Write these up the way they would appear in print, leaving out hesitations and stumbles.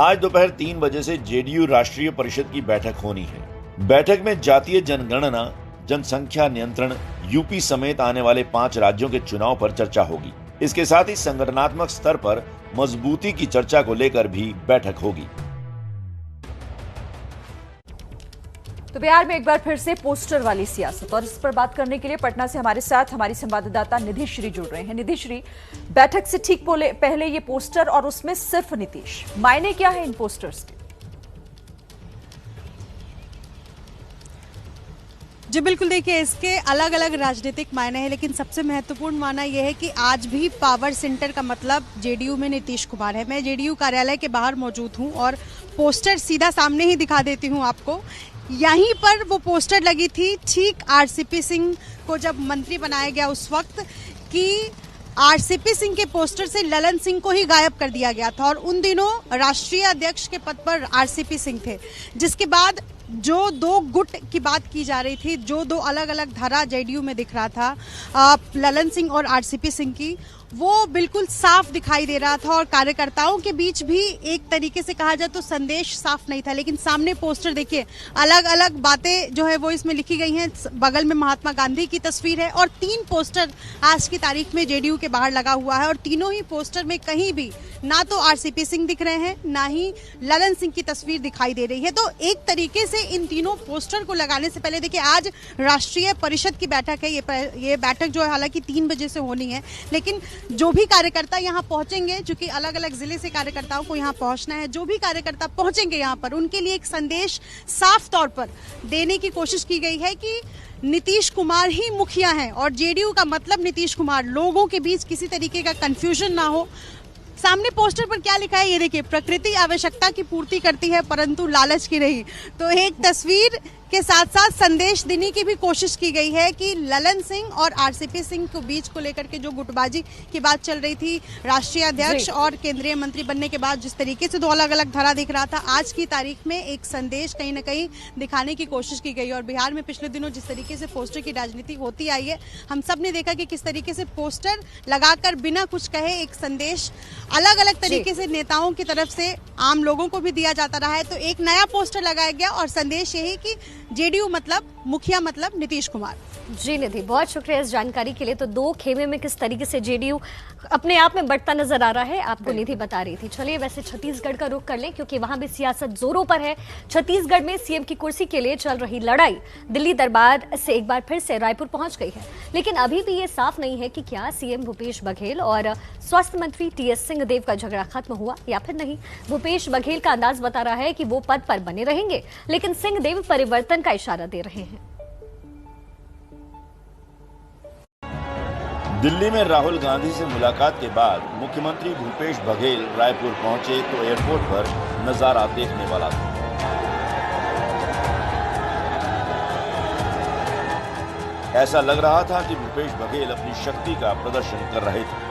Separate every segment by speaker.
Speaker 1: आज दोपहर 3 बजे से जेडीयू राष्ट्रीय परिषद की बैठक होनी है। बैठक में जातीय जनगणना, जनसंख्या नियंत्रण, यूपी समेत आने वाले 5 राज्यों के चुनाव पर चर्चा होगी। इसके साथ ही संगठनात्मक स्तर पर मजबूती की चर्चा को लेकर भी बैठक होगी।
Speaker 2: तो बिहार में एक बार फिर से पोस्टर वाली सियासत, और इस पर बात करने के लिए पटना से हमारे साथ हमारी संवाददाता निधि श्री जुड़ रहे हैं। निधि श्री, बैठक से ठीक पहले ये पोस्टर और उसमें सिर्फ नीतीश, मायने क्या है इन पोस्टर्स के?
Speaker 3: जी बिल्कुल, देखिए इसके अलग अलग राजनीतिक मायने हैं, लेकिन सबसे महत्वपूर्ण माना यह है कि आज भी पावर सेंटर का मतलब जेडीयू में नीतीश कुमार है। मैं जेडीयू कार्यालय के बाहर मौजूद हूं और पोस्टर सीधा सामने ही दिखा देती हूं आपको। यहीं पर वो पोस्टर लगी थी ठीक आरसीपी सिंह को जब मंत्री बनाया गया उस वक्त, कि आरसीपी सिंह के पोस्टर से ललन सिंह को ही गायब कर दिया गया था और उन दिनों राष्ट्रीय अध्यक्ष के पद पर आरसीपी सिंह थे। जिसके बाद जो 2 गुट की बात की जा रही थी, जो 2 अलग अलग धारा जेडीयू में दिख रहा था, ललन सिंह और आरसीपी सिंह की, वो बिल्कुल साफ दिखाई दे रहा था और कार्यकर्ताओं के बीच भी एक तरीके से कहा जाए तो संदेश साफ नहीं था। लेकिन सामने पोस्टर देखिए, अलग अलग बातें जो है वो इसमें लिखी गई हैं। बगल में महात्मा गांधी की तस्वीर है और 3 पोस्टर आज की तारीख में जेडीयू के बाहर लगा हुआ है और तीनों ही पोस्टर में कहीं भी ना तो आरसीपी सिंह दिख रहे हैं, ना ही ललन सिंह की तस्वीर दिखाई दे रही है। तो एक तरीके से इन तीनों पोस्टर को लगाने से पहले देखिए, आज राष्ट्रीय परिषद की बैठक है। ये बैठक जो है हालांकि 3 बजे से होनी है, लेकिन जो भी कार्यकर्ता यहाँ पहुंचेंगे, चूंकि अलग अलग जिले से कार्यकर्ताओं को यहाँ पहुंचना है, जो भी कार्यकर्ता पहुंचेंगे यहाँ पर, उनके लिए एक संदेश साफ तौर पर देने की कोशिश की गई है कि नीतीश कुमार ही मुखिया हैं और जेडीयू का मतलब नीतीश कुमार। लोगों के बीच किसी तरीके का कंफ्यूजन ना हो। सामने पोस्टर पर क्या लिखा है ये देखिए, प्रकृति आवश्यकता की पूर्ति करती है परंतु लालच की नहीं। तो एक तस्वीर के साथ साथ संदेश देने की भी कोशिश की गई है कि ललन सिंह और आरसीपी सिंह के बीच को लेकर के जो गुटबाजी की बात चल रही थी, राष्ट्रीय अध्यक्ष और केंद्रीय मंत्री बनने के बाद जिस तरीके से 2 अलग अलग धारा दिख रहा था, आज की तारीख में एक संदेश कहीं ना कहीं दिखाने की कोशिश की गई। और बिहार में पिछले दिनों जिस तरीके से पोस्टर की राजनीति होती आई है, हम सब ने देखा कि किस तरीके से पोस्टर लगाकर बिना कुछ कहे एक संदेश अलग अलग तरीके से नेताओं की तरफ से आम लोगों को भी दिया जाता रहा है। तो एक नया पोस्टर लगाया गया और संदेश यही कि जेडीयू मतलब मुखिया मतलब नीतीश कुमार।
Speaker 4: जी निधि, बहुत शुक्रिया इस जानकारी के लिए। तो 2 खेमे में किस तरीके से जेडीयू अपने आप में बढ़ता नजर आ रहा है, आपको निधि बता रही थी। चलिए वैसे छत्तीसगढ़ का रुख कर लें, क्योंकि वहां भी सियासत जोरों पर है। छत्तीसगढ़ में सीएम की कुर्सी के लिए चल रही लड़ाई दिल्ली दरबार से एक बार फिर से रायपुर पहुंच गई है। लेकिन अभी भी ये साफ नहीं है कि क्या सीएम भूपेश बघेल और स्वास्थ्य मंत्री टीएस सिंहदेव का झगड़ा खत्म हुआ या फिर नहीं। भूपेश बघेल का अंदाज बता रहा है कि वो पद पर बने रहेंगे, लेकिन सिंहदेव परिवर्तन का इशारा दे रहे हैं।
Speaker 1: दिल्ली में राहुल गांधी से मुलाकात के बाद मुख्यमंत्री भूपेश बघेल रायपुर पहुंचे तो एयरपोर्ट पर नजारा देखने वाला था। ऐसा लग रहा था कि भूपेश बघेल अपनी शक्ति का प्रदर्शन कर रहे थे।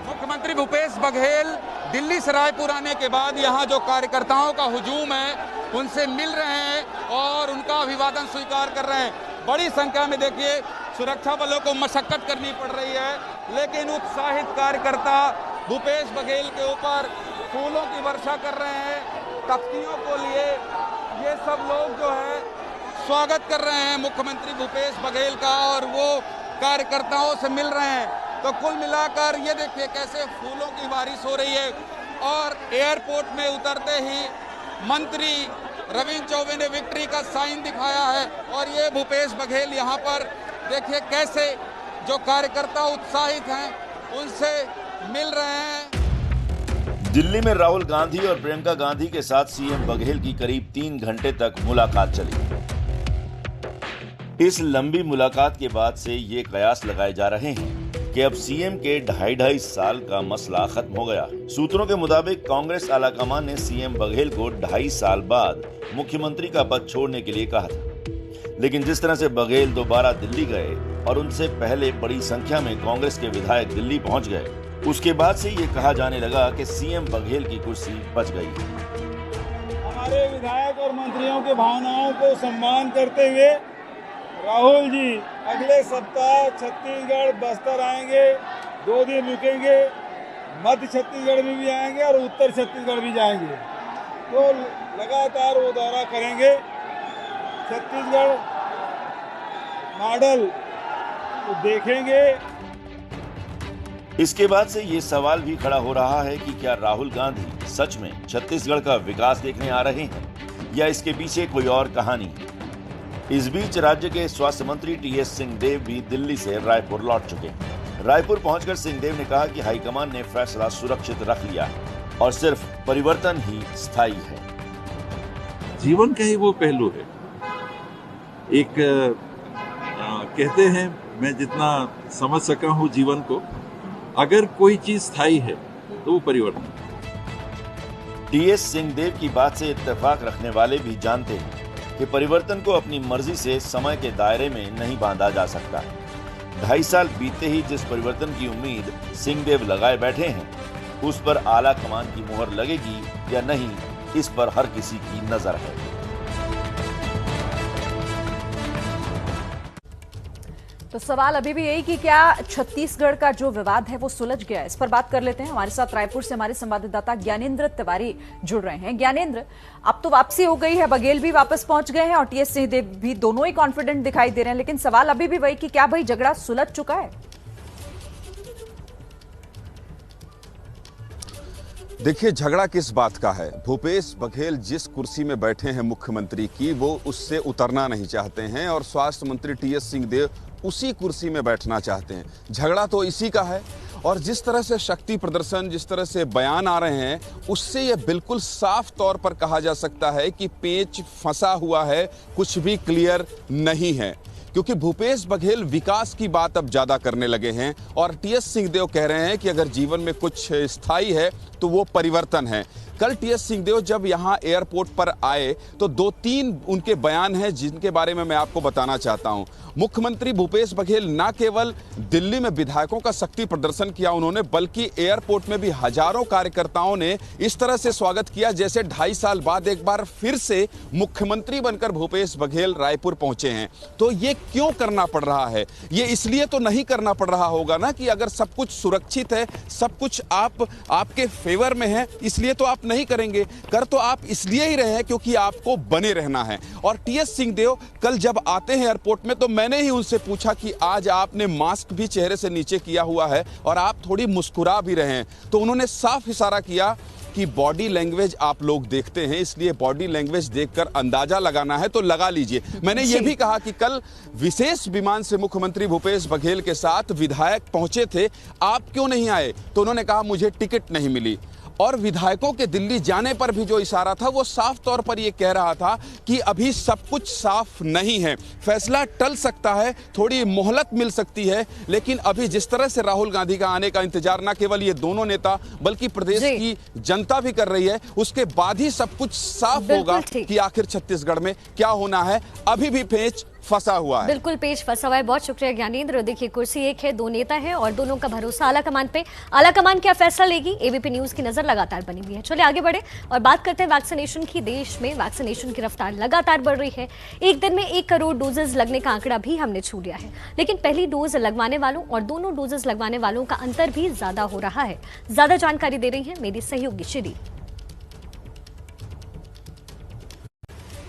Speaker 5: मुख्यमंत्री भूपेश बघेल दिल्ली से रायपुर आने के बाद यहाँ जो कार्यकर्ताओं का हुजूम है उनसे मिल रहे हैं और उनका अभिवादन स्वीकार कर रहे हैं। बड़ी संख्या में देखिए सुरक्षा बलों को मशक्कत करनी पड़ रही है, लेकिन उत्साहित कार्यकर्ता भूपेश बघेल के ऊपर फूलों की वर्षा कर रहे हैं, तख्तियों को लिए। ये सब लोग जो है स्वागत कर रहे हैं मुख्यमंत्री भूपेश बघेल का और वो कार्यकर्ताओं से मिल रहे हैं। तो कुल मिलाकर ये देखिए कैसे फूलों की बारिश हो रही है। और एयरपोर्ट में उतरते ही मंत्री रविंद्र चौबे ने विक्ट्री का साइन दिखाया है और ये भूपेश बघेल यहाँ पर देखिए कैसे जो कार्यकर्ता उत्साहित हैं उनसे मिल रहे हैं।
Speaker 1: दिल्ली में राहुल गांधी और प्रियंका गांधी के साथ सीएम बघेल की करीब 3 घंटे तक मुलाकात चली। इस लंबी मुलाकात के बाद से ये कयास लगाए जा रहे हैं कि अब सीएम के 2.5 साल का मसला खत्म हो गया। सूत्रों के मुताबिक कांग्रेस आलाकमान ने सीएम बघेल को 2.5 साल बाद मुख्यमंत्री का पद छोड़ने के लिए कहा था, लेकिन जिस तरह से बघेल दोबारा दिल्ली गए और उनसे पहले बड़ी संख्या में कांग्रेस के विधायक दिल्ली पहुंच गए, उसके बाद से ये कहा जाने लगा कि सीएम बघेल की कुर्सी बच गई।
Speaker 6: हमारे विधायक और मंत्रियों के भावनाओं को सम्मान करते हुए राहुल जी अगले सप्ताह छत्तीसगढ़ बस्तर आएंगे, 2 दिन रुकेंगे। मध्य छत्तीसगढ़ में भी आएंगे और उत्तर छत्तीसगढ़ भी जाएंगे। तो लगातार वो दौरा करेंगे। छत्तीसगढ़ मॉडल तो देखेंगे।
Speaker 1: इसके बाद से ये सवाल भी खड़ा हो रहा है कि क्या राहुल गांधी सच में छत्तीसगढ़ का विकास देखने आ रहे हैं या इसके पीछे कोई और कहानी है। इस बीच राज्य के स्वास्थ्य मंत्री टीएस सिंहदेव भी दिल्ली से रायपुर लौट चुके हैं। रायपुर पहुंचकर सिंहदेव ने कहा कि हाईकमान ने फैसला सुरक्षित रख लिया है और सिर्फ परिवर्तन ही स्थायी है।
Speaker 7: जीवन का ही वो पहलू है। एक कहते हैं, मैं जितना समझ सका हूं जीवन को, अगर कोई चीज स्थायी है तो वो परिवर्तन।
Speaker 1: टीएस सिंहदेव की बात से इत्तेफाक रखने वाले भी जानते हैं कि परिवर्तन को अपनी मर्जी से समय के दायरे में नहीं बांधा जा सकता। 2.5 साल बीतते ही जिस परिवर्तन की उम्मीद सिंहदेव लगाए बैठे हैं, उस पर आला कमान की मुहर लगेगी या नहीं, इस पर हर किसी की नजर है।
Speaker 2: तो सवाल अभी भी यही कि क्या छत्तीसगढ़ का जो विवाद है वो सुलझ गया है। इस पर बात कर लेते हैं। हमारे साथ रायपुर से हमारे संवाददाता ज्ञानेंद्र तिवारी जुड़ रहे हैं। ज्ञानेंद्र, अब तो वापसी हो गई है, बघेल भी वापस पहुंच गए हैं और टीएस सिंहदेव भी, दोनों ही कॉन्फिडेंट दिखाई दे रहे हैं, लेकिन सवाल अभी भी वही कि क्या भाई झगड़ा सुलझ चुका है?
Speaker 8: देखिए, झगड़ा किस बात का है। भूपेश बघेल जिस कुर्सी में बैठे हैं मुख्यमंत्री की, वो उससे उतरना नहीं चाहते हैं और स्वास्थ्य मंत्री टीएस सिंहदेव उसी कुर्सी में बैठना चाहते हैं। झगड़ा तो इसी का है और जिस तरह से शक्ति प्रदर्शन, जिस तरह से बयान आ रहे हैं, उससे यह बिल्कुल साफ तौर पर कहा जा सकता है कि पेच फंसा हुआ है, कुछ भी क्लियर नहीं है। क्योंकि भूपेश बघेल विकास की बात अब ज्यादा करने लगे हैं और टीएस सिंहदेव कह रहे हैं कि अगर जीवन में कुछ स्थायी है तो वो परिवर्तन है। कल टीएस सिंहदेव जब यहाँ एयरपोर्ट पर आए तो 2-3 उनके बयान हैं जिनके बारे में मैं आपको बताना चाहता हूँ। मुख्यमंत्री भूपेश बघेल न केवल दिल्ली में विधायकों का शक्ति प्रदर्शन किया उन्होंने, बल्कि एयरपोर्ट में भी हजारों कार्यकर्ताओं ने इस तरह से स्वागत किया जैसे 2.5 साल बाद एक बार फिर से मुख्यमंत्री बनकर भूपेश बघेल रायपुर पहुंचे हैं। तो ये क्यों करना पड़ रहा है? ये इसलिए तो नहीं करना पड़ रहा होगा ना कि अगर सब कुछ सुरक्षित है, सब कुछ आपके फेवर में है, इसलिए तो आप नहीं करेंगे। कर तो आप इसलिए ही रहे हैं क्योंकि आपको बने रहना है। और टीएस सिंहदेव कल जब आते हैं एयरपोर्ट में तो मैंने ही उनसे पूछा कि आज आपने मास्क भी चेहरे से नीचे किया हुआ है और आप थोड़ी मुस्कुरा भी रहे हैं, तो उन्होंने साफ इशारा किया कि बॉडी लैंग्वेज आप लोग देखते हैं, इसलिए बॉडी लैंग्वेज देखकर अंदाजा लगाना है तो लगा लीजिए। मैंने ये भी कहा कि कल विशेष विमान से मुख्यमंत्री भूपेश बघेल के साथ विधायक पहुंचे थे, आप क्यों नहीं आए? तो उन्होंने कहा मुझे टिकट नहीं मिली। और विधायकों के दिल्ली जाने पर भी जो इशारा था वो साफ तौर पर ये कह रहा था कि अभी सब कुछ साफ नहीं है, फैसला टल सकता है, थोड़ी मोहलत मिल सकती है, लेकिन अभी जिस तरह से राहुल गांधी का आने का इंतजार न केवल ये दोनों नेता बल्कि प्रदेश की जनता भी कर रही है, उसके बाद ही सब कुछ साफ होगा कि आखिर छत्तीसगढ़ में क्या होना है। अभी भी पेच फंसा हुआ है।
Speaker 4: बिल्कुल पेच फंसा हुआ है। बहुत शुक्रिया ज्ञानेंद्र। देखिए, कुर्सी एक है, 2 नेता हैं और दोनों का भरोसा आलाकमान पे। आलाकमान क्या फैसला लेगी, एबीपी न्यूज की नजर लगातार बनी हुई है। चलिए आगे बढ़े और बात करते हैं वैक्सीनेशन की। देश में वैक्सीनेशन की रफ्तार लगातार बढ़ रही है। एक दिन में 1 करोड़ डोजेज लगने का आंकड़ा भी हमने छू लिया है, लेकिन पहली डोज लगवाने वालों और दोनों डोजेज लगवाने वालों का अंतर भी ज्यादा हो रहा है। ज्यादा जानकारी दे रही है मेरी सहयोगी श्री।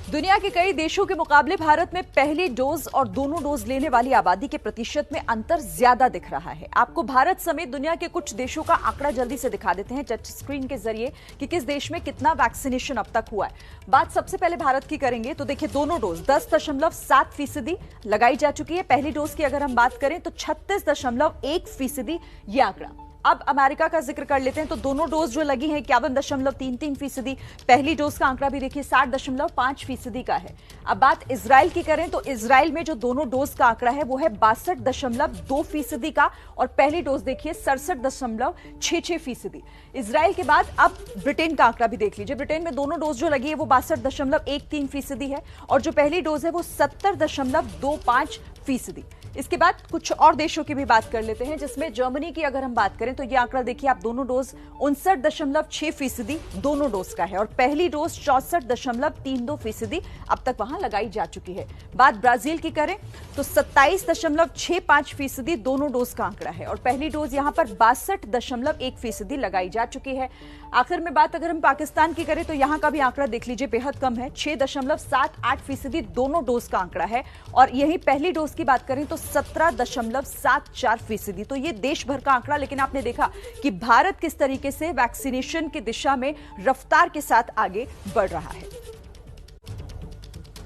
Speaker 2: दुनिया के कई देशों के मुकाबले भारत में पहली डोज और दोनों डोज लेने वाली आबादी के प्रतिशत में अंतर ज्यादा दिख रहा है। आपको भारत समेत दुनिया के कुछ देशों का आंकड़ा जल्दी से दिखा देते हैं टच स्क्रीन के जरिए कि किस देश में कितना वैक्सीनेशन अब तक हुआ है। बात सबसे पहले भारत की करेंगे तो देखिए, दोनों डोज 10.7% लगाई जा चुकी है। पहली डोज की अगर हम बात करें तो 36.1% ये आंकड़ा। अब अमेरिका का जिक्र कर लेते हैं तो दोनों डोज जो लगी हैं 51.33%। पहली डोज का आंकड़ा भी देखिए 60.5% का है। अब बात इजराइल की करें तो इजराइल में जो दोनों डोज का आंकड़ा है वो है 62.2% का और पहली डोज देखिए 67.66%। इजराइल के बाद अब ब्रिटेन का आंकड़ा भी देख लीजिए। ब्रिटेन में दोनों डोज जो लगी है वो 62.13% है और जो पहली डोज है वो 70.25%। इसके बाद कुछ और देशों की भी बात कर लेते हैं, जिसमें जर्मनी की अगर हम बात करें तो ये आंकड़ा देखिए आप, दोनों डोज 59.6% दोनों डोज का है और पहली डोज 64.32% अब तक वहां लगाई जा चुकी है। बात ब्राजील की करें तो 27.65% दोनों डोज का आंकड़ा है और पहली डोज यहां पर 62.1% लगाई जा चुकी है। आखिर में बात अगर हम पाकिस्तान की करें तो यहां का भी आंकड़ा देख लीजिए, बेहद कम है, 6.78% दोनों डोज का आंकड़ा है और यही पहली डोज की बात करें तो 17.74%। तो ये देश भर का आंकड़ा, लेकिन आपने देखा कि भारत किस तरीके से वैक्सीनेशन की दिशा में रफ्तार के साथ आगे बढ़ रहा है।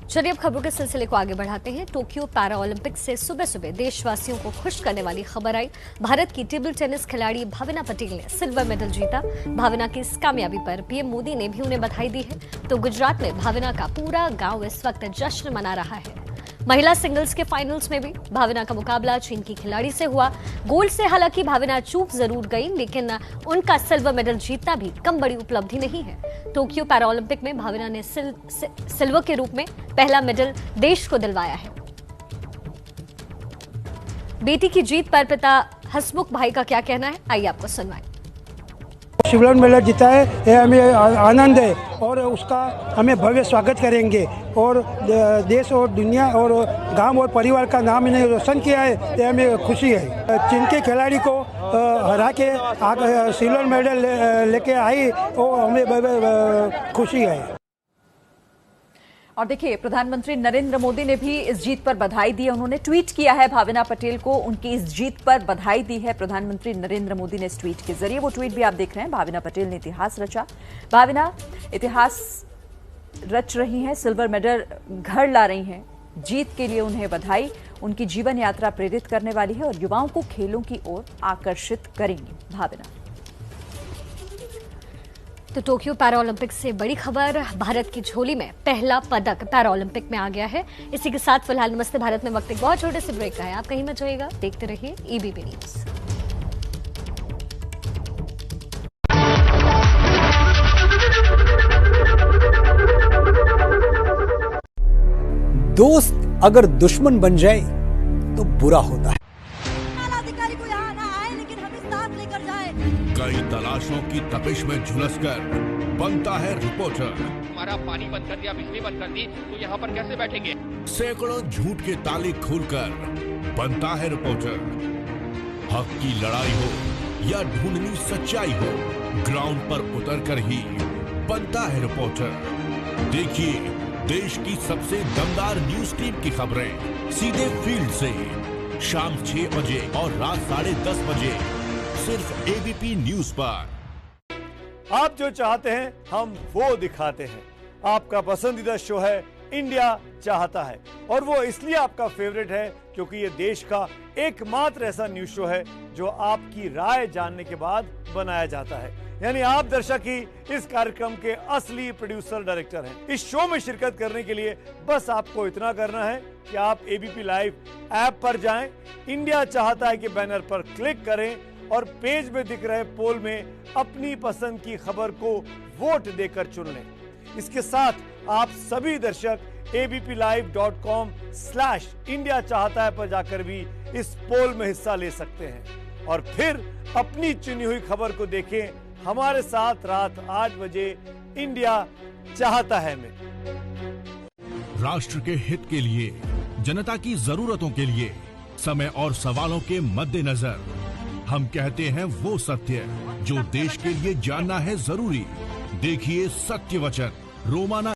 Speaker 4: चलिए अब खबरों के सिलसिले को आगे बढ़ाते हैं। टोक्यो पैरा ओलंपिक से सुबह सुबह देशवासियों को खुश करने वाली खबर आई। भारत की टेबल टेनिस खिलाड़ी भावना पटेल ने सिल्वर मेडल जीता। भावना की इस कामयाबी पर पीएम मोदी ने भी उन्हें बधाई दी है। तो गुजरात में भावना का पूरा गांव इस वक्त जश्न मना रहा है। महिला सिंगल्स के फाइनल्स में भी भावना का मुकाबला चीन की खिलाड़ी से हुआ। गोल्ड से हालांकि भावना चूक जरूर गई, लेकिन उनका सिल्वर मेडल जीतना भी कम बड़ी उपलब्धि नहीं है। टोक्यो पैरा ओलंपिक में भावना ने सिल्वर के रूप में पहला मेडल देश को दिलवाया है। बेटी की जीत पर पिता हसमुख भाई का क्या कहना है, आइए आपको सुनवाएं।
Speaker 9: सिल्वर मेडल जीता है, ये हमें आनंद है और उसका हमें भव्य स्वागत करेंगे और देश और दुनिया और गांव और परिवार का नाम इन्हें रोशन किया है, ये हमें खुशी है। चीन के खिलाड़ी को हरा के सिल्वर मेडल लेके आई और हमें भव्य खुशी है।
Speaker 2: और देखिए प्रधानमंत्री नरेंद्र मोदी ने भी इस जीत पर बधाई दी है। उन्होंने ट्वीट किया है भावना पटेल को, उनकी इस जीत पर बधाई दी है प्रधानमंत्री नरेंद्र मोदी ने इस ट्वीट के जरिए। वो ट्वीट भी आप देख रहे हैं, भावना पटेल ने इतिहास रचा। भावना इतिहास रच रही हैं, सिल्वर मेडल घर ला रही हैं। जीत के लिए उन्हें बधाई। उनकी जीवन यात्रा प्रेरित करने वाली है और युवाओं को खेलों की ओर आकर्षित करेंगी भावना।
Speaker 4: तो टोक्यो पैरा ओलंपिक से बड़ी खबर, भारत की झोली में पहला पदक पैरा ओलंपिक में आ गया है। इसी के साथ फिलहाल नमस्ते भारत में वक्त एक बहुत छोटे से ब्रेक का है, आप कहीं मत जाइएगा, देखते रहिए एबीपी न्यूज।
Speaker 10: दोस्त अगर दुश्मन बन जाए तो बुरा होता है।
Speaker 3: अधिकारी को यहाँ ना आए, लेकिन हमें साथ लेकर जाए।
Speaker 11: कई तलाशों की तपिश में झुलसकर बनता है रिपोर्टर।
Speaker 12: हमारा पानी बंद कर दिया, बिजली बंद कर दी, तो यहाँ पर कैसे बैठेंगे?
Speaker 11: सैकड़ों झूठ के ताले खोलकर बनता है रिपोर्टर। हक की लड़ाई हो या ढूंढनी सच्चाई हो, ग्राउंड पर उतरकर ही बनता है रिपोर्टर। देखिए देश की सबसे दमदार न्यूज टीम की खबरें सीधे फील्ड से शाम 6 बजे और रात 10:30 बजे सिर्फ एबीपी न्यूज पर।
Speaker 13: आप जो चाहते हैं हम वो दिखाते हैं। आपका पसंदीदा शो है इंडिया चाहता है और वो इसलिए आपका फेवरेट है क्योंकि ये देश का एकमात्र ऐसा न्यूज शो है जो आपकी राय जानने के बाद बनाया जाता है। यानी आप दर्शक ही इस कार्यक्रम के असली प्रोड्यूसर डायरेक्टर हैं। इस शो में शिरकत करने के लिए बस आपको इतना करना है कि आप एबीपी लाइव ऐप पर जाएं, इंडिया चाहता है के बैनर पर क्लिक करें और पेज में दिख रहे पोल में अपनी पसंद की खबर को वोट देकर चुन लें। इसके साथ आप सभी दर्शक abplive.com/इंडिया चाहता है पर जाकर भी इस पोल में हिस्सा ले सकते हैं और फिर अपनी चुनी हुई खबर को देखें हमारे साथ रात 8 बजे इंडिया चाहता है में।
Speaker 11: राष्ट्र के हित के लिए, जनता की जरूरतों के लिए, समय और सवालों के मद्देनजर हम कहते हैं वो सत्य जो देश के लिए जानना है जरूरी। देखिए सत्य वचन रोमाना।